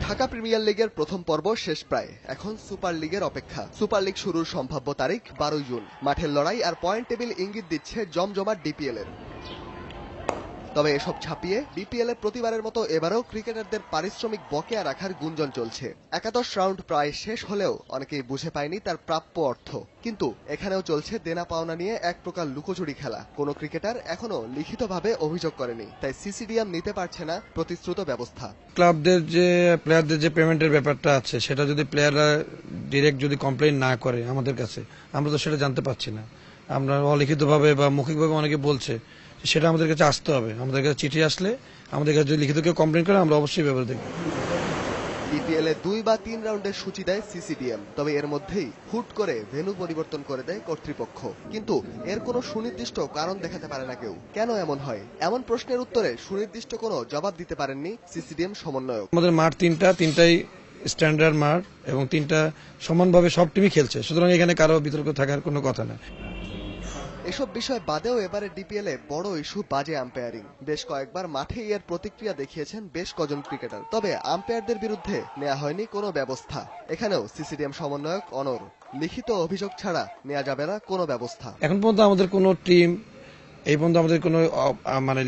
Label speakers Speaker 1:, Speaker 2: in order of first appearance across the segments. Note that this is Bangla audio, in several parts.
Speaker 1: ঢাকা প্রিমিয়ার লিগের প্রথম পর্ব শেষ প্রায়। এখন সুপার লিগের অপেক্ষা। সুপার লিগ শুরুর সম্ভাব্য তারিখ 12 জুন। মাঠের লড়াই আর পয়েন্ট টেবিল ইঙ্গিত দিচ্ছে জমজমাট ডিপিএল এর। তবে এসব ছাপিয়ে বিপিএল এর প্রতিবারের মতো এবারও ক্রিকেটারদের পারিশ্রমিক বকেয়া রাখার গুঞ্জন চলছে। একাদশ রাউন্ড প্রায় শেষ হলেও অনেকেই বুঝে পায়নি তার প্রাপ্য অর্থ। কিন্তু এখানেও চলছে দেনা পাওনা নিয়ে এক প্রকার লুকোচুরি খেলা। কোনো ক্রিকেটার এখনো লিখিতভাবে অভিযোগ করেনি, তাই সিসিডিএম নিতে পারছে না প্রতিশ্রুত ব্যবস্থা।
Speaker 2: ক্লাবদের যে প্লেয়ারদের যে পেমেন্টের ব্যাপারটা আছে, সেটা যদি প্লেয়াররা ডিরেক্ট যদি কমপ্লেইন না করে আমাদের কাছে, আমরা তো সেটা জানতে পারছি না। আমরা অলিখিতভাবে বা মৌখিকভাবে অনেকে বলছে, সেটা আমাদের কাছে আসতে হবে। আমাদের কাছে চিঠি আসলে, আমাদের কাছে যদি লিখিত কেউ কমপ্লেন করে, আমরা অবশ্যই ব্যাপারে দেখব।
Speaker 1: বিপিএল এ 2 বা 3 রাউন্ডের সূচি দেয় সিসিডিএম, তবে এর মধ্যেই হুট করে ভেন্যু পরিবর্তন করে দেয় কর্তৃপক্ষ। কিন্তু এর কোনো সুনির্দিষ্ট কারণ দেখাতে পারে না কেউ। কেন এমন হয়? এমন প্রশ্নের উত্তরে সুনির্দিষ্ট কোনো জবাব দিতে পারেননি সিসিডিএম সমন্বয়ক।
Speaker 2: আমাদের মাঠ তিনটাই স্ট্যান্ডার্ড মাঠ এবং তিনটা সমানভাবে সব টিমই খেলছে, সুতরাং এখানে কারো বিতর্ক থাকার কোনো কথা না।
Speaker 1: এসব বিষয় বাদেও এবারে ডিপিএল এ বড় ইস্যু বাজে আম্পায়ারিং। বেশ কয়েকবার মাঠে এর প্রতিক্রিয়া দেখিয়েছেন বেশ কজন ক্রিকেটার, তবে আম্পায়ারদের বিরুদ্ধে নেওয়া হয়নি কোনো ব্যবস্থা। এখানেও সিসিডিএম সমন্বয়ক অনর, লিখিত অভিযোগ ছাড়া নেওয়া যাবে না কোনো ব্যবস্থা।
Speaker 2: এখন পর্যন্ত আমাদের কোনো টিম এই পর্যন্ত আমাদের কোনো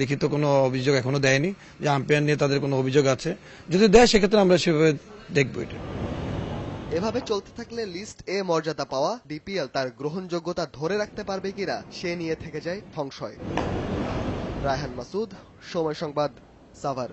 Speaker 2: লিখিত কোনো অভিযোগ এখনো দেয়নি যে আম্পায়ার নিয়ে তাদের কোনো অভিযোগ আছে। যদি দেয়, সেক্ষেত্রে আমরা সেভাবে দেখবো। এটা
Speaker 1: এভাবে চলতে থাকলে লিস্ট এ মর্যাদা পাওয়া ডিপিএল তার গ্রহণযোগ্যতা ধরে রাখতে পারবে কিনা সে নিয়ে থেকে যায় সংশয়। রায়হান মাসুদ, সময় সংবাদ, সাভার।